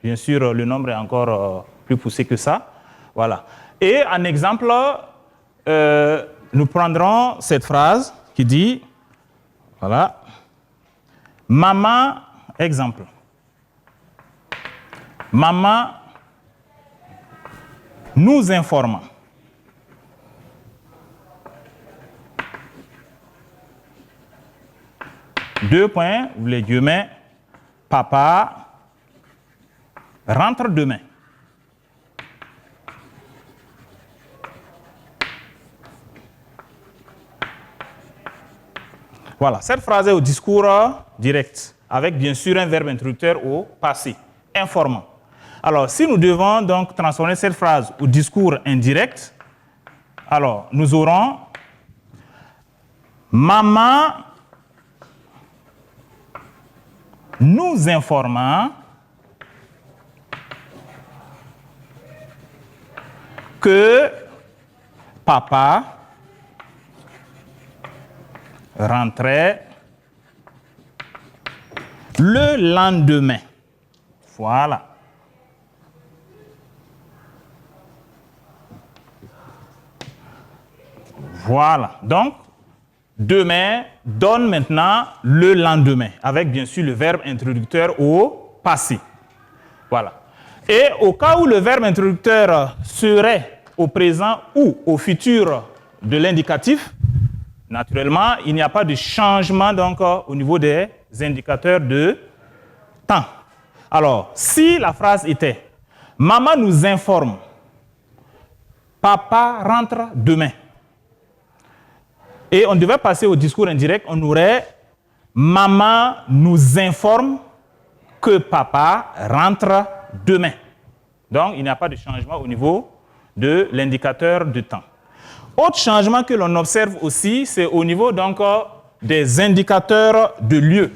Bien sûr, le nombre est encore plus poussé que ça. Voilà. Et en exemple, nous prendrons cette phrase qui dit, voilà, maman, exemple. Maman nous informe. Deux points, les guillemets, papa rentre demain. Voilà, cette phrase est au discours direct, avec bien sûr un verbe introducteur au passé, informant. Alors, si nous devons donc transformer cette phrase au discours indirect, alors nous aurons maman nous informant que papa rentrait le lendemain. Voilà. Voilà. Donc, demain donne maintenant le lendemain, avec bien sûr le verbe introducteur au passé. Voilà. Et au cas où le verbe introducteur serait au présent ou au futur de l'indicatif, naturellement, il n'y a pas de changement donc au niveau des indicateurs de temps. Alors, si la phrase était « Maman nous informe, papa rentre demain », et on devait passer au discours indirect, on aurait « Maman nous informe que papa rentre demain ». Donc, il n'y a pas de changement au niveau de l'indicateur de temps. Autre changement que l'on observe aussi, c'est au niveau donc des indicateurs de lieu.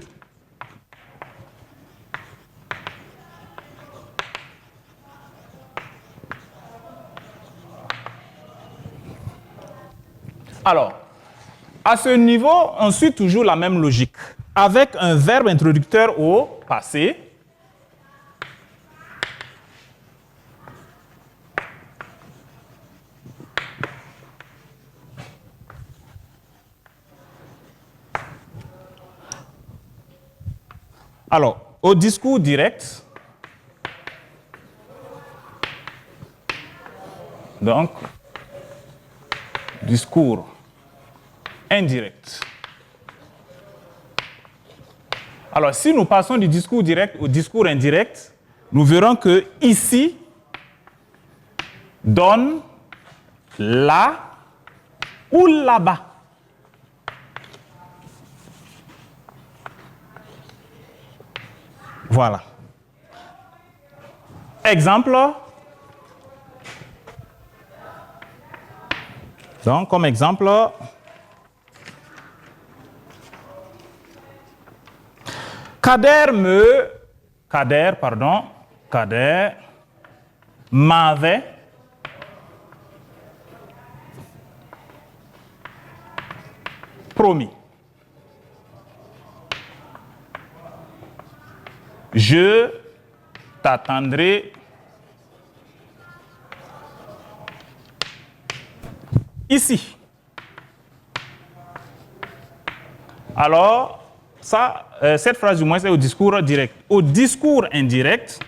Alors, à ce niveau, on suit toujours la même logique, avec un verbe introducteur au passé. Alors, au discours direct, donc, discours indirect. Alors, si nous passons du discours direct au discours indirect, nous verrons que ici, donne, là ou là-bas. Voilà. Exemple. Donc, comme exemple, Kader m'avait promis. Je t'attendrai ici. Alors, ça, cette phrase du moins, c'est au discours direct. Au discours indirect,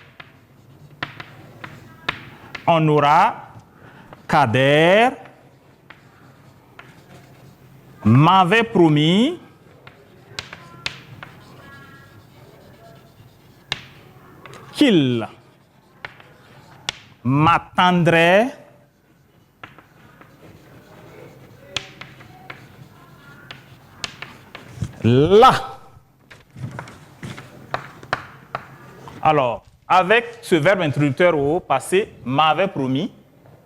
on aura Kader m'avait promis qu'il m'attendrait là. Alors, avec ce verbe introducteur au passé, m'avait promis,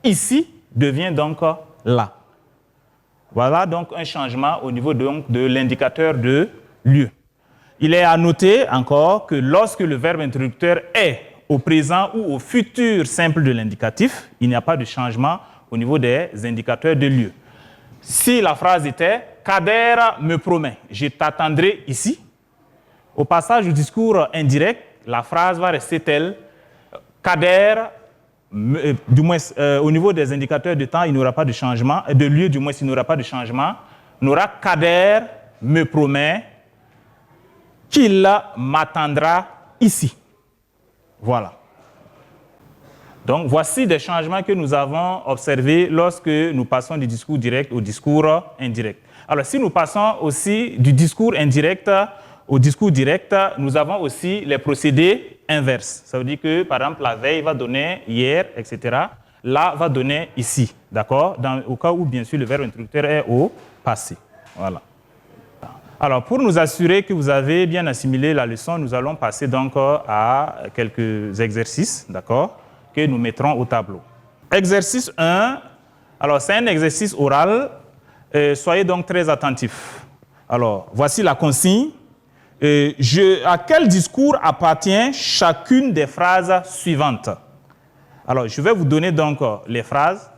ici devient donc là. Voilà donc un changement au niveau donc de l'indicateur de lieu. Il est à noter encore que lorsque le verbe introducteur est au présent ou au futur simple de l'indicatif, il n'y a pas de changement au niveau des indicateurs de lieu. Si la phrase était « Kader me promet, je t'attendrai ici », au passage du discours indirect, la phrase va rester telle « Kader », du moins au niveau des indicateurs de temps, il n'y aura pas de changement, de lieu du moins il n'y aura pas de changement. On aura « Kader me promet qu'il m'attendra ici ». Voilà. Donc, voici des changements que nous avons observés lorsque nous passons du discours direct au discours indirect. Alors, si nous passons aussi du discours indirect au discours direct, nous avons aussi les procédés inverses. Ça veut dire que, par exemple, la veille va donner hier, etc. Là va donner ici, d'accord? Au cas où, bien sûr, le verbe introducteur est au passé. Voilà. Alors, pour nous assurer que vous avez bien assimilé la leçon, nous allons passer donc à quelques exercices, d'accord, que nous mettrons au tableau. Exercice 1, alors c'est un exercice oral, soyez donc très attentifs. Alors, voici la consigne. À quel discours appartient chacune des phrases suivantes? Alors, je vais vous donner donc les phrases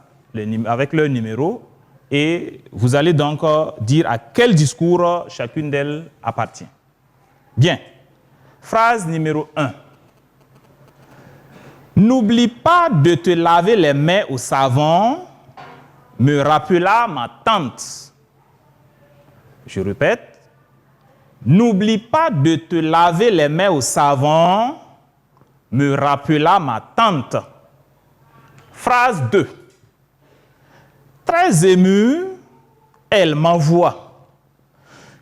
avec leur numéro et vous allez donc dire à quel discours chacune d'elles appartient. Bien. Phrase numéro 1. N'oublie pas de te laver les mains au savon, me rappela ma tante. Je répète. N'oublie pas de te laver les mains au savon, me rappela ma tante. Phrase 2. Très émue, elle m'envoie.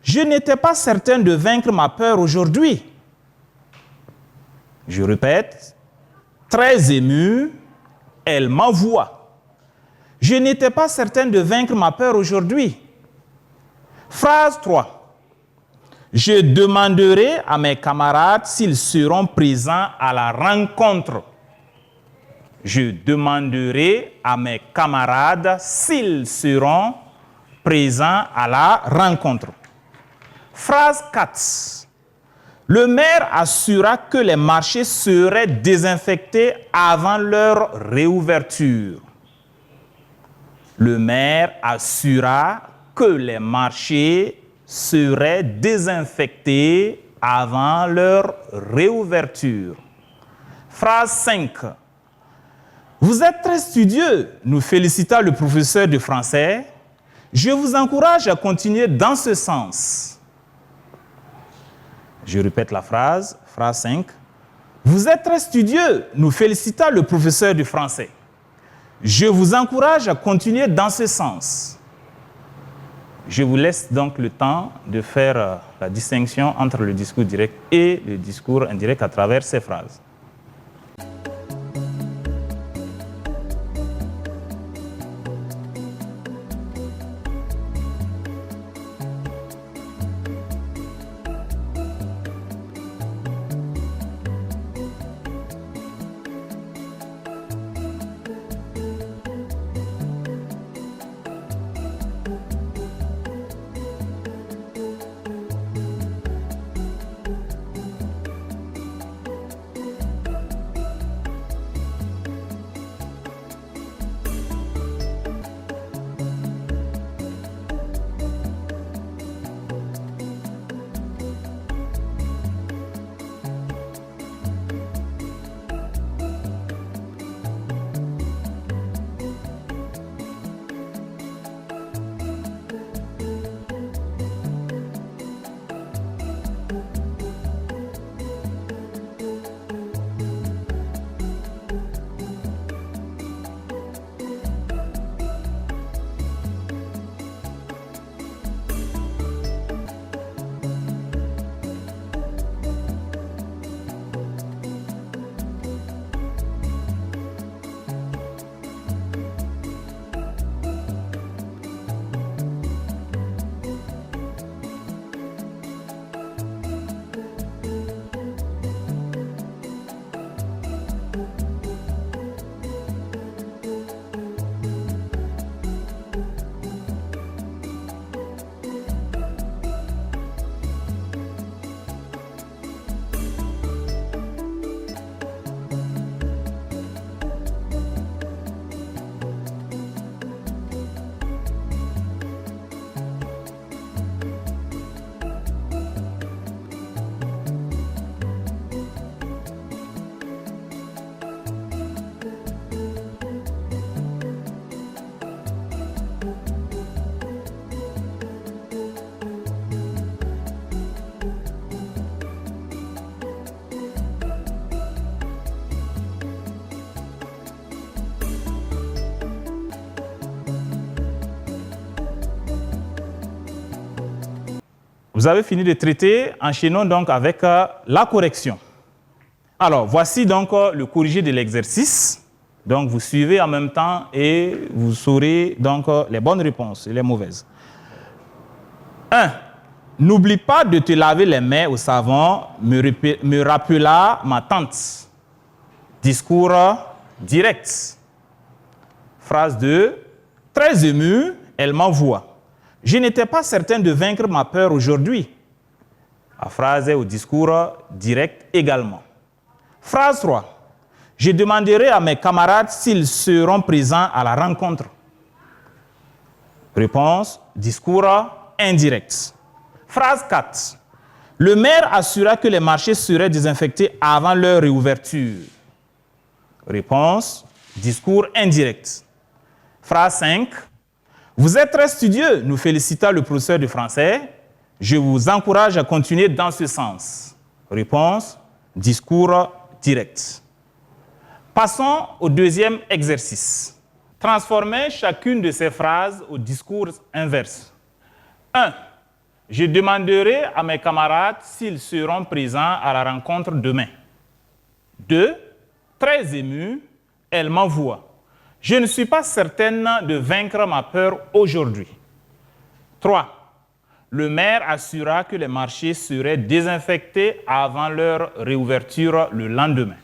Je n'étais pas certain de vaincre ma peur aujourd'hui. Je répète. Très émue, elle m'envoie. Je n'étais pas certain de vaincre ma peur aujourd'hui. Phrase 3. Je demanderai à mes camarades s'ils seront présents à la rencontre. Je demanderai à mes camarades s'ils seront présents à la rencontre. Phrase 4. Le maire assura que les marchés seraient désinfectés avant leur réouverture. Le maire assura que les marchés seraient désinfectés avant leur réouverture. Phrase 5. Vous êtes très studieux, nous félicita le professeur de français. Je vous encourage à continuer dans ce sens. Je répète la phrase, phrase 5. Vous êtes très studieux, nous félicita le professeur de français. Je vous encourage à continuer dans ce sens. Je vous laisse donc le temps de faire la distinction entre le discours direct et le discours indirect à travers ces phrases. Vous avez fini de traiter, enchaînons donc avec la correction. Alors, voici donc le corrigé de l'exercice. Donc, vous suivez en même temps et vous saurez donc les bonnes réponses et les mauvaises. 1. N'oublie pas de te laver les mains au savon, me rappela ma tante. Discours direct. Phrase 2. Très émue, elle m'envoie. Je n'étais pas certain de vaincre ma peur aujourd'hui. La phrase est au discours direct également. Phrase 3. Je demanderai à mes camarades s'ils seront présents à la rencontre. Réponse, discours indirect. Phrase 4. Le maire assura que les marchés seraient désinfectés avant leur réouverture. Réponse, discours indirect. Phrase 5. Vous êtes très studieux, nous félicita le professeur de français. Je vous encourage à continuer dans ce sens. Réponse, discours direct. Passons au deuxième exercice. Transformez chacune de ces phrases au discours inverse. 1. Je demanderai à mes camarades s'ils seront présents à la rencontre demain. 2. Très émue, elle m'envoie. Je ne suis pas certaine de vaincre ma peur aujourd'hui. 3. Le maire assura que les marchés seraient désinfectés avant leur réouverture le lendemain.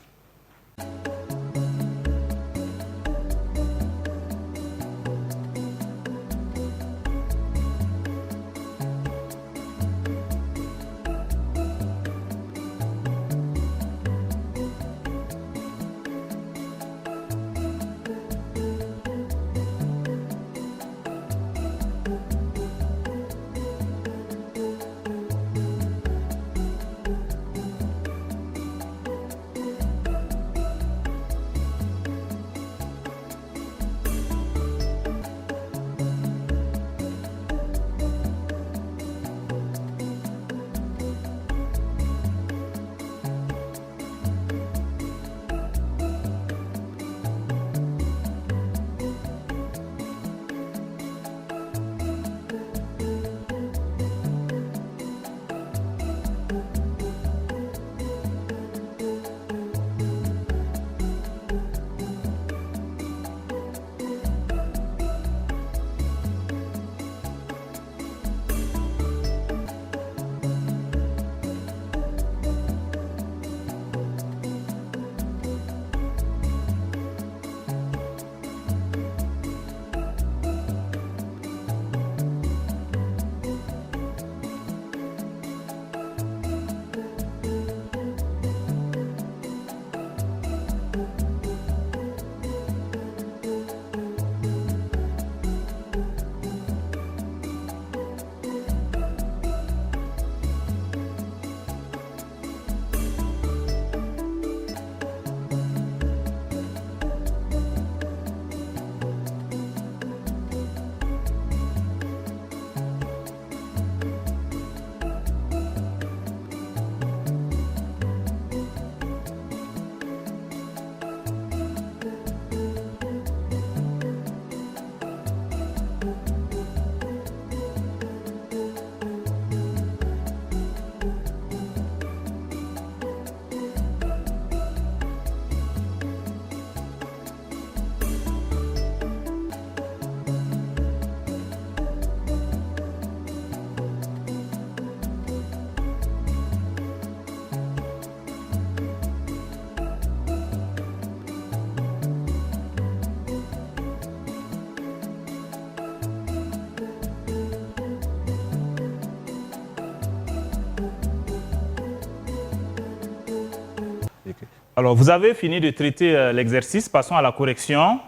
Alors, vous avez fini de traiter l'exercice, passons à la correction.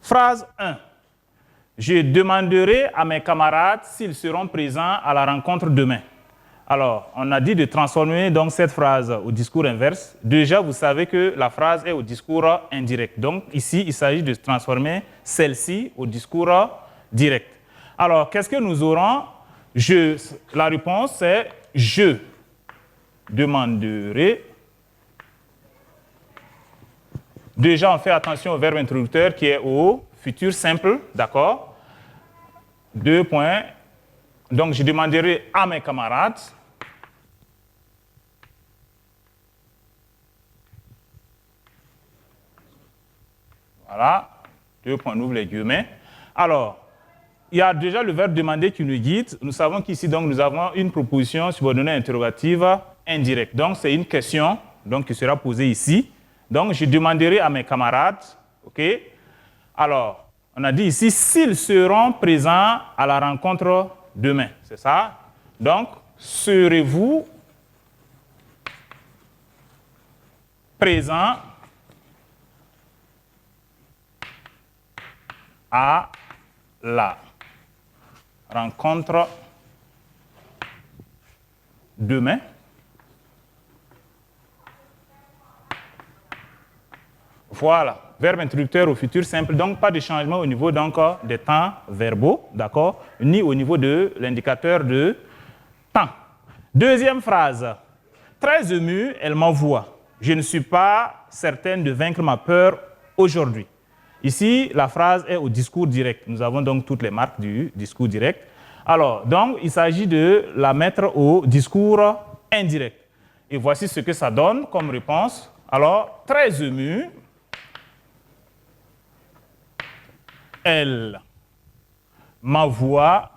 Phrase 1. Je demanderai à mes camarades s'ils seront présents à la rencontre demain. Alors, on a dit de transformer donc cette phrase au discours inverse. Déjà, vous savez que la phrase est au discours indirect. Donc, ici, il s'agit de transformer celle-ci au discours direct. Alors, qu'est-ce que nous aurons? La réponse est « Je demanderai ». Déjà, on fait attention au verbe introducteur qui est au futur simple, d'accord? 2 points. Donc, je demanderai à mes camarades voilà, deux points, on ouvre les guillemets. Alors, il y a déjà le verbe demander qui nous guide. Nous savons qu'ici, donc, nous avons une proposition subordonnée interrogative indirecte. Donc, c'est une question donc, qui sera posée ici. Donc, je demanderai à mes camarades, OK? Alors, on a dit ici, s'ils seront présents à la rencontre demain. C'est ça? Donc, serez-vous présents à la rencontre demain? Voilà, verbe introducteur au futur simple, donc pas de changement au niveau donc, des temps verbaux, d'accord, ni au niveau de l'indicateur de temps. Deuxième phrase, très émue, elle m'envoie. Je ne suis pas certaine de vaincre ma peur aujourd'hui. Ici, la phrase est au discours direct. Nous avons donc toutes les marques du discours direct. Alors, donc, il s'agit de la mettre au discours indirect. Et voici ce que ça donne comme réponse. Alors, très émue, elle m'envoie.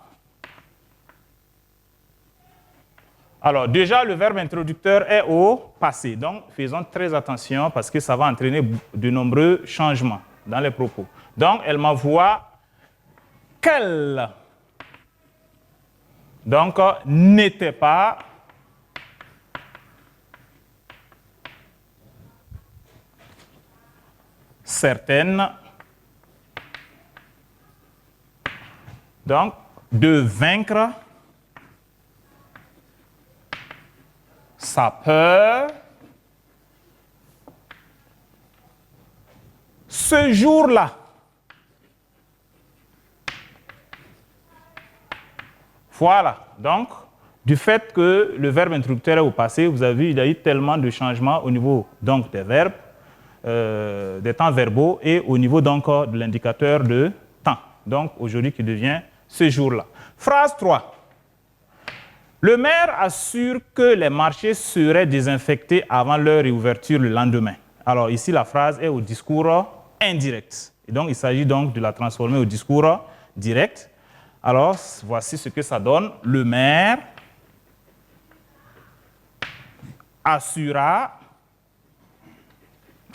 Alors, déjà, le verbe introducteur est au passé. Donc, faisons très attention parce que ça va entraîner de nombreux changements dans les propos. Donc, elle m'envoie qu'elle, donc, n'était pas certaine, donc, de vaincre sa peur ce jour-là. Voilà, donc, du fait que le verbe introducteur est au passé, vous avez vu, il y a eu tellement de changements au niveau donc, des verbes, des temps verbaux et au niveau donc, de l'indicateur de temps. Donc, aujourd'hui qui devient ce jour-là. Phrase 3. Le maire assure que les marchés seraient désinfectés avant leur réouverture le lendemain. Alors ici, la phrase est au discours indirect. Et donc, il s'agit donc de la transformer au discours direct. Alors, voici ce que ça donne. Le maire assura.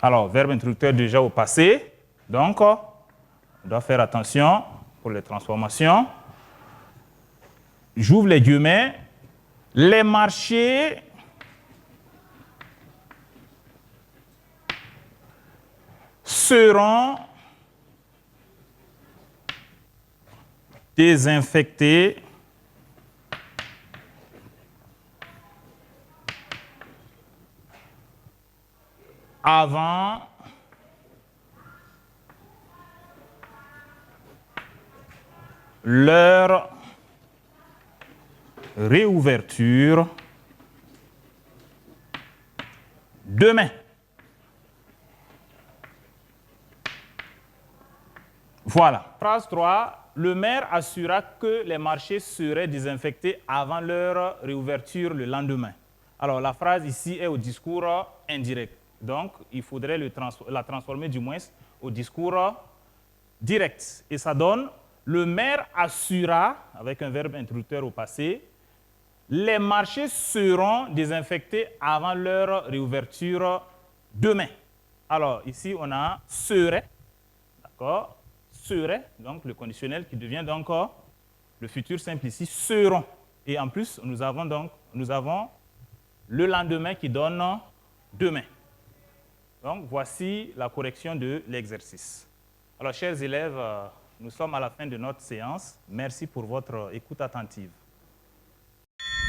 Alors, verbe introducteur déjà au passé. Donc, on doit faire attention pour les transformations. J'ouvre les guillemets. Les marchés seront désinfectés avant leur réouverture demain. Voilà. Phrase 3. Le maire assura que les marchés seraient désinfectés avant leur réouverture le lendemain. Alors, la phrase ici est au discours indirect. Donc, il faudrait la transformer du moins au discours direct. Et ça donne, le maire assura, avec un verbe introducteur au passé, les marchés seront désinfectés avant leur réouverture demain. Alors, ici, on a serait, d'accord, serait, donc le conditionnel qui devient donc le futur simple ici, seront. Et en plus, nous avons le lendemain qui donne demain. Donc, voici la correction de l'exercice. Alors, chers élèves, nous sommes à la fin de notre séance. Merci pour votre écoute attentive.